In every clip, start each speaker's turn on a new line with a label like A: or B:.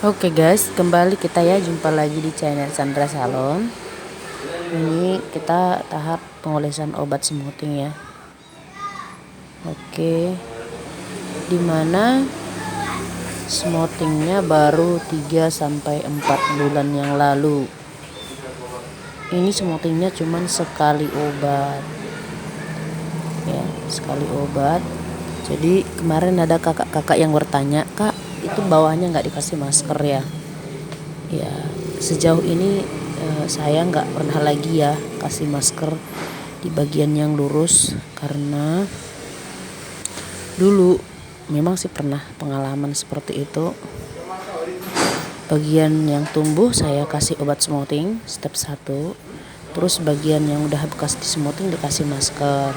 A: Oke guys, kembali kita ya jumpa lagi di channel Sandra Salon. Ini kita tahap pengolesan obat smoothing ya. Oke, dimana smoothingnya baru 3-4 bulan yang lalu. Ini smoothingnya cuman sekali obat ya, sekali obat. Jadi kemarin ada kakak-kakak yang bertanya, "Kak, itu bawahnya nggak dikasih masker ya?" Ya, sejauh ini saya nggak pernah lagi ya kasih masker di bagian yang lurus, karena dulu memang sih pernah pengalaman seperti itu. Bagian yang tumbuh saya kasih obat smoothing step 1, terus bagian yang udah bekas di smoothing dikasih masker.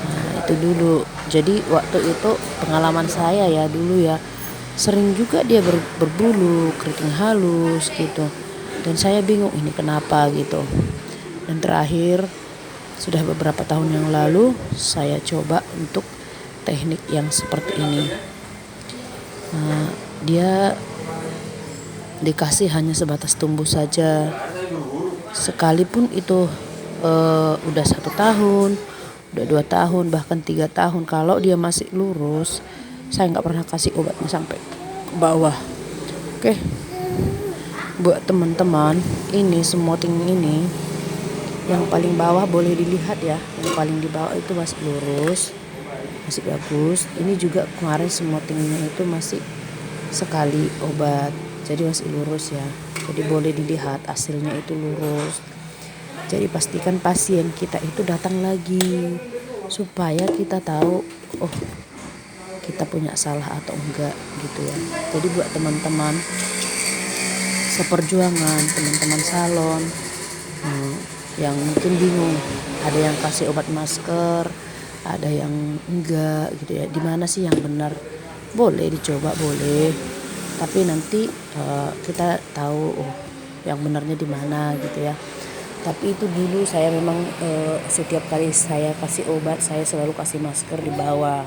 A: Nah, itu dulu. Jadi waktu itu pengalaman saya ya dulu ya, sering juga dia berbulu, keriting halus gitu. Dan saya bingung ini kenapa gitu. Dan terakhir sudah beberapa tahun yang lalu saya coba untuk teknik yang seperti ini. Nah, dia dikasih hanya sebatas tumbuh saja. Sekalipun itu udah 1 tahun, udah 2 tahun, bahkan 3 tahun, kalau dia masih lurus, saya nggak pernah kasih obatnya sampai ke bawah. Oke, buat teman-teman, ini smoothing ini yang paling bawah boleh dilihat ya, yang paling di bawah itu masih lurus, masih bagus. Ini juga kemarin smoothingnya itu masih sekali obat, jadi masih lurus ya. Jadi boleh dilihat hasilnya itu lurus. Jadi pastikan pasien kita itu datang lagi supaya kita tahu, oh, kita punya salah atau enggak gitu ya. Jadi buat teman-teman seperjuangan, teman-teman salon yang mungkin bingung, ada yang kasih obat masker, ada yang enggak gitu ya. Di mana sih yang benar? Boleh dicoba, boleh. Tapi nanti kita tahu yang benarnya di mana gitu ya. Tapi itu dulu saya memang setiap kali saya kasih obat saya selalu kasih masker di bawah.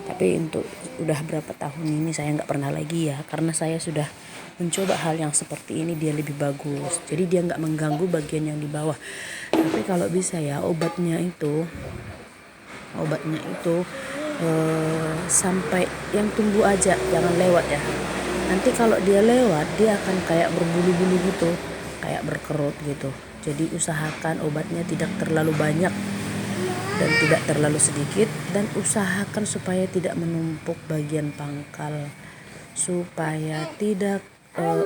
A: Tapi untuk udah berapa tahun ini saya nggak pernah lagi ya, karena saya sudah mencoba hal yang seperti ini, dia lebih bagus. Jadi dia nggak mengganggu bagian yang di bawah. Tapi kalau bisa ya obatnya itu sampai yang tumbuh aja, jangan lewat ya. Nanti kalau dia lewat dia akan kayak berbulu-bulu gitu, kayak berkerut gitu. Jadi usahakan obatnya tidak terlalu banyak dan tidak terlalu sedikit, dan usahakan supaya tidak menumpuk bagian pangkal, supaya tidak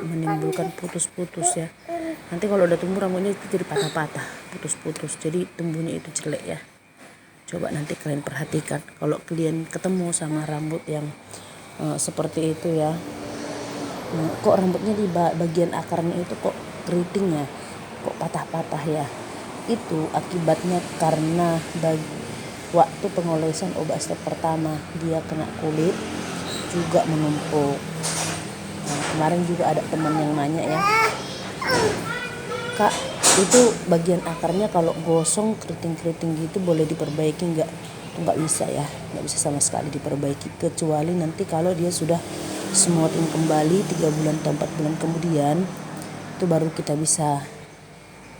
A: menimbulkan putus-putus ya. Nanti kalau udah tumbuh rambutnya itu jadi patah-patah, putus-putus, jadi tumbuhnya itu jelek ya. Coba nanti kalian perhatikan kalau kalian ketemu sama rambut yang seperti itu ya. Kok rambutnya di bagian akarnya itu kok keriting ya, kok patah-patah ya. Itu akibatnya karena waktu pengolesan obat step pertama dia kena kulit juga menumpuk. Nah, kemarin juga ada teman yang nanya ya, "Kak, itu bagian akarnya kalau gosong keriting-keriting gitu boleh diperbaiki nggak?" Nggak bisa ya, nggak bisa sama sekali diperbaiki, kecuali nanti kalau dia sudah smoothing kembali 3 bulan atau 4 bulan kemudian, itu baru kita bisa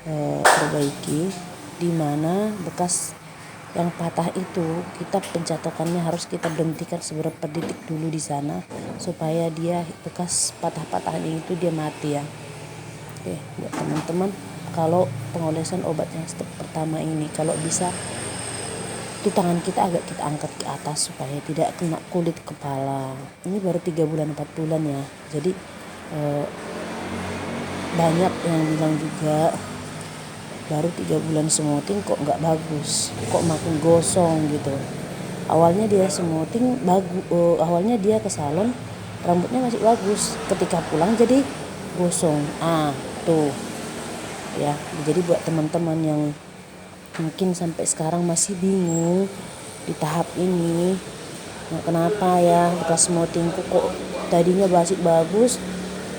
A: perbaiki. Dimana bekas yang patah itu kita pencatokannya harus kita berhentikan seberapa detik dulu di sana supaya dia bekas patah-patahnya itu dia mati ya. Oke, buat teman-teman, kalau pengolesan obat yang step pertama ini kalau bisa itu tangan kita agak kita angkat ke atas supaya tidak kena kulit kepala. Ini baru 3 bulan 4 bulan ya. Jadi banyak yang bilang juga baru 3 bulan smoothing kok nggak bagus, kok makin gosong gitu. Awalnya dia smoothing bagus, awalnya dia ke salon rambutnya masih bagus, ketika pulang jadi gosong. Tuh ya. Jadi buat teman-teman yang mungkin sampai sekarang masih bingung di tahap ini, nah, kenapa ya bekas smoothingku kok tadinya masih bagus,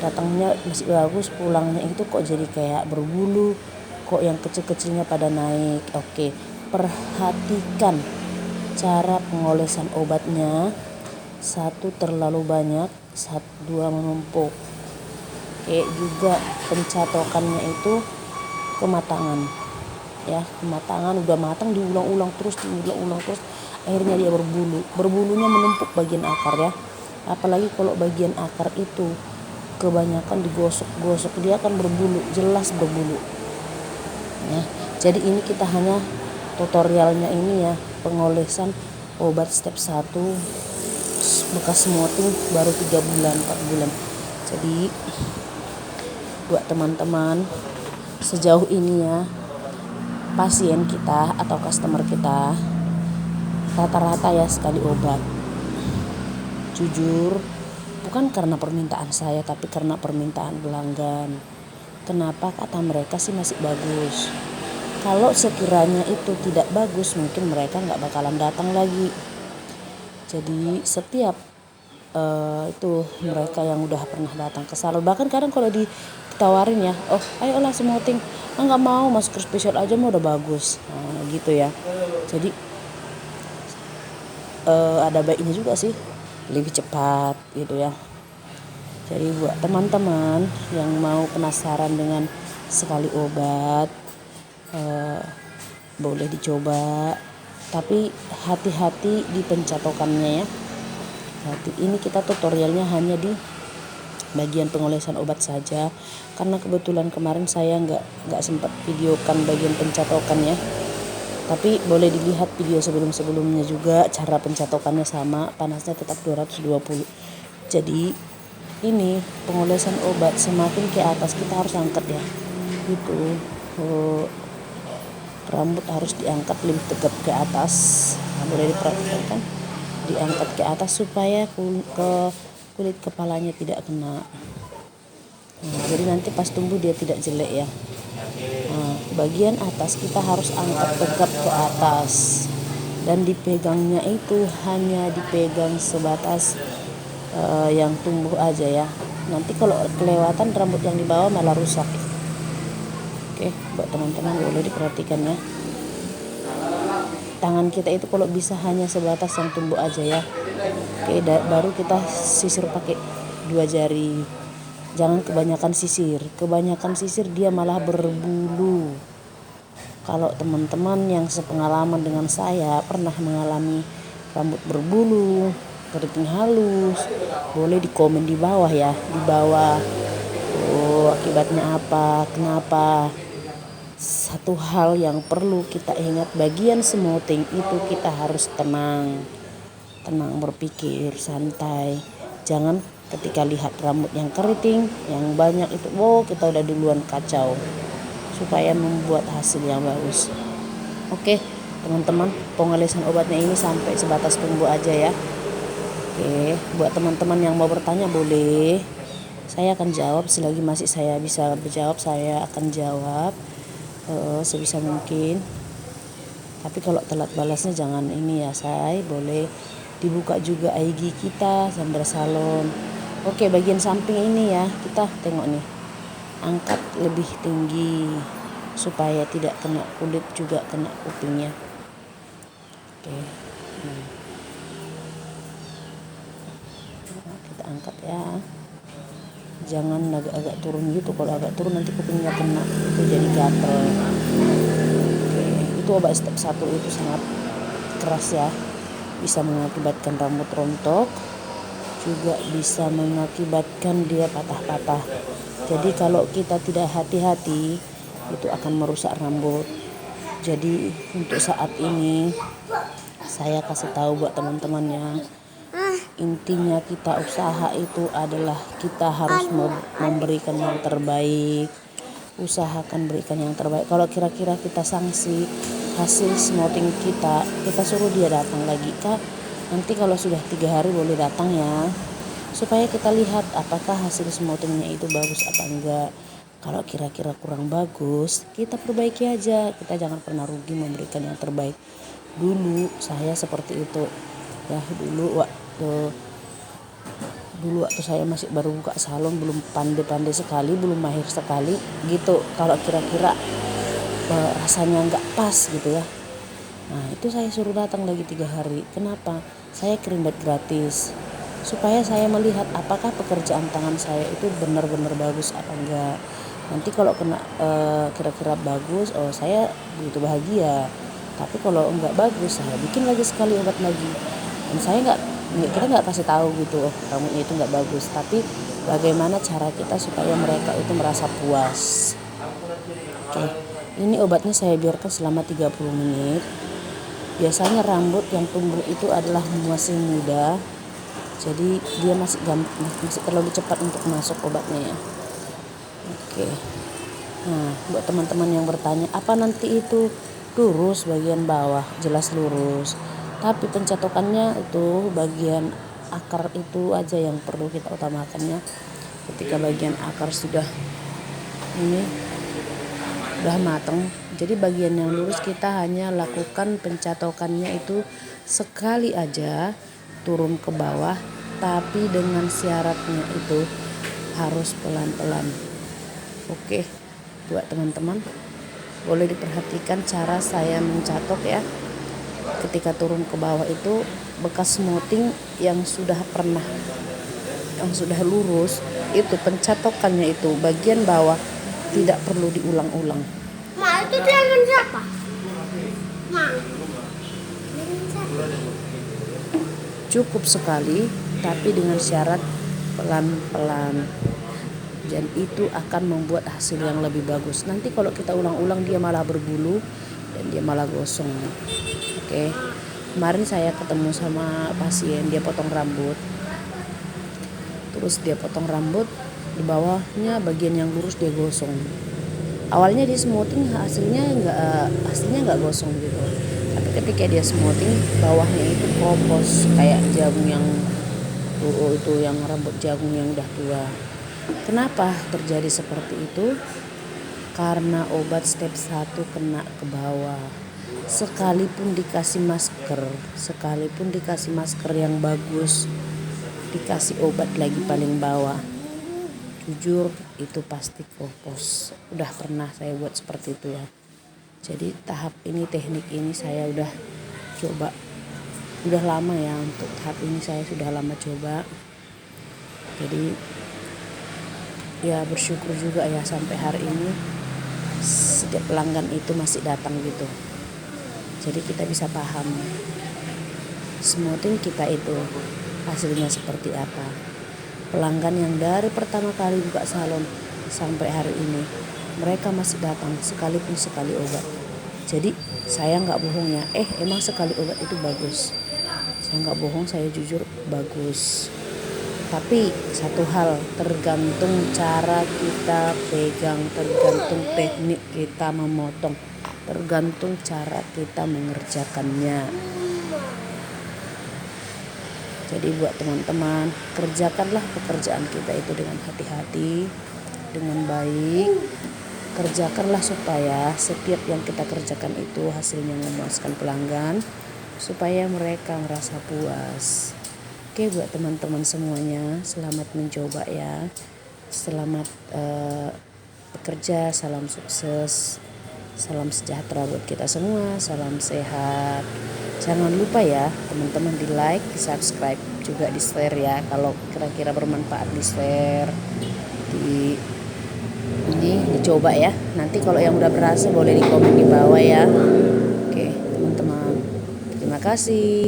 A: datangnya masih bagus, pulangnya itu kok jadi kayak berbulu, kok yang kecil-kecilnya pada naik. Oke, perhatikan cara pengolesan obatnya. 1, terlalu banyak. dua menumpuk. Kayak juga pencatokannya itu kematangan ya, kematangan udah matang diulang-ulang terus akhirnya dia berbulunya menumpuk bagian akar ya. Apalagi kalau bagian akar itu kebanyakan digosok-gosok dia akan berbulu, jelas berbulu ya. Jadi ini kita hanya tutorialnya ini ya, pengolesan obat step 1 bekas smoting baru 3 bulan 4 bulan. Jadi buat teman-teman sejauh ini ya, pasien kita atau customer kita rata-rata ya sekali obat. Jujur bukan karena permintaan saya tapi karena permintaan pelanggan. Kenapa kata mereka sih masih bagus. Kalau sekiranya itu tidak bagus mungkin mereka nggak bakalan datang lagi. Jadi setiap itu mereka yang udah pernah datang ke salon, bahkan kadang kalau ditawarin ya, oh ayolah smoting, nggak mau, masker spesial aja mah udah bagus, nah, gitu ya. Jadi ada baiknya juga sih lebih cepat gitu ya. Jadi buat teman-teman yang mau penasaran dengan sekali obat, boleh dicoba, tapi hati-hati di pencatokannya ya. Ini kita tutorialnya hanya di bagian pengolesan obat saja, karena kebetulan kemarin saya nggak sempat videokan bagian pencatokan ya. Tapi boleh dilihat video sebelumnya juga, cara pencatokannya sama, panasnya tetap 220. Jadi ini pengolesan obat semakin ke atas kita harus angkat ya, gitu. Rambut harus diangkat lebih tegap ke atas, boleh diperhatikan, diangkat ke atas supaya kulit kepalanya tidak kena. Nah, jadi nanti pas tumbuh dia tidak jelek ya. Nah, bagian atas kita harus angkat tegap ke atas, dan dipegangnya itu hanya dipegang sebatas yang tumbuh aja ya. Nanti kalau kelewatan rambut yang di bawah malah rusak. Oke, buat teman-teman boleh diperhatikan ya. Tangan kita itu kalau bisa hanya sebatas yang tumbuh aja ya. Oke, baru kita sisir pakai 2 jari. Jangan kebanyakan sisir dia malah berbulu. Kalau teman-teman yang sepengalaman dengan saya pernah mengalami rambut berbulu, keriting halus, boleh di komen di bawah ya, di bawah. Akibatnya apa? Kenapa? Satu hal yang perlu kita ingat, bagian smoting itu kita harus tenang berpikir, santai. Jangan ketika lihat rambut yang keriting, yang banyak itu, kita udah duluan kacau, supaya membuat hasil yang bagus. Oke, teman-teman, pengolesan obatnya ini sampai sebatas tumbuh aja ya. Oke, buat teman-teman yang mau bertanya boleh. Saya akan jawab selagi masih saya bisa berjawab, saya akan jawab sebisa mungkin. Tapi kalau telat balasnya jangan ini ya, saya boleh dibuka juga IG kita Sandra Salon. Oke, bagian samping ini ya, kita tengok nih, angkat lebih tinggi supaya tidak kena kulit juga kena kupingnya. Oke, kita angkat ya, jangan agak-agak turun gitu. Kalau agak turun nanti kupingnya kena, itu jadi gatel. Oke, itu obat step 1 itu sangat keras ya, bisa mengakibatkan rambut rontok, juga bisa mengakibatkan dia patah-patah. Jadi kalau kita tidak hati-hati itu akan merusak rambut. Jadi untuk saat ini saya kasih tahu buat teman-temannya, intinya kita usaha itu adalah kita harus memberikan yang terbaik. Usahakan berikan yang terbaik. Kalau kira-kira kita sanksi hasil smoting kita suruh dia datang lagi kak, nanti kalau sudah 3 hari boleh datang ya, supaya kita lihat apakah hasil smotingnya itu bagus apa enggak. Kalau kira-kira kurang bagus, kita perbaiki aja. Kita jangan pernah rugi memberikan yang terbaik. Dulu saya seperti itu ya, dulu waktu saya masih baru buka salon, belum pandai-pandai sekali, belum mahir sekali gitu. Kalau kira-kira rasanya nggak pas gitu ya, nah itu saya suruh datang lagi 3 hari. Kenapa? Saya kirim bat gratis. supaya saya melihat apakah pekerjaan tangan saya itu benar-benar bagus apa enggak. Nanti kalau kena kira-kira bagus, oh saya begitu bahagia. Tapi kalau enggak bagus, saya bikin lagi sekali obat lagi. Dan saya kita nggak kasih tahu gitu, oh rambutnya itu nggak bagus. Tapi bagaimana cara kita supaya mereka itu merasa puas. Oke, ini obatnya saya biarkan selama 30 menit. Biasanya rambut yang tumbuh itu adalah masih muda, jadi dia masih terlalu cepat untuk masuk obatnya ya. Oke. Nah, buat teman-teman yang bertanya, apa nanti itu lurus bagian bawah? Jelas lurus. Tapi pencatokannya itu bagian akar itu aja yang perlu kita utamakannya. Ketika bagian akar sudah matang, jadi bagian yang lurus kita hanya lakukan pencatokannya itu sekali aja turun ke bawah, tapi dengan syaratnya itu harus pelan-pelan. Oke, buat teman-teman boleh diperhatikan cara saya mencatok ya. Ketika turun ke bawah itu bekas smoothing yang sudah lurus, itu pencatokannya itu bagian bawah tidak perlu diulang-ulang.
B: Ma, itu dengan siapa? Ma,
A: cukup sekali, tapi dengan syarat pelan-pelan. Dan itu akan membuat hasil yang lebih bagus. Nanti kalau kita ulang-ulang dia malah berbulu dan dia malah gosong. Oke. Kemarin saya ketemu sama pasien, dia potong rambut. Terus dia potong rambut, di bawahnya bagian yang lurus dia gosong. Awalnya dia smoothing hasilnya nggak gosong gitu. Tapi ketika dia smoothing bawahnya itu kropos kayak jagung yang itu yang rambut jagung yang udah tua. Kenapa terjadi seperti itu? Karena obat step 1 kena ke bawah. Sekalipun dikasih masker yang bagus, dikasih obat lagi paling bawah, jujur itu pasti kropos. Udah pernah saya buat seperti itu ya. Jadi teknik ini saya udah coba, udah lama ya, untuk tahap ini saya sudah lama coba. Jadi ya bersyukur juga ya sampai hari ini setiap pelanggan itu masih datang gitu. Jadi kita bisa paham smoothing kita itu hasilnya seperti apa. Pelanggan yang dari pertama kali buka salon sampai hari ini mereka masih datang sekalipun sekali obat. Jadi saya nggak bohong ya, emang sekali obat itu bagus. Saya nggak bohong, saya jujur bagus. Tapi satu hal, tergantung cara kita pegang, tergantung teknik kita memotong, tergantung cara kita mengerjakannya. Jadi buat teman-teman, kerjakanlah pekerjaan kita itu dengan hati-hati, dengan baik. Kerjakanlah supaya setiap yang kita kerjakan itu hasilnya memuaskan pelanggan, supaya mereka merasa puas. Oke, buat teman-teman semuanya, selamat mencoba ya. Selamat bekerja, salam sukses, salam sejahtera buat kita semua, salam sehat. Jangan lupa ya teman-teman di like, di subscribe, juga di share ya. Kalau kira-kira bermanfaat di share, dicoba ya. Nanti kalau yang udah berhasil boleh di komen di bawah ya. Oke teman-teman, terima kasih.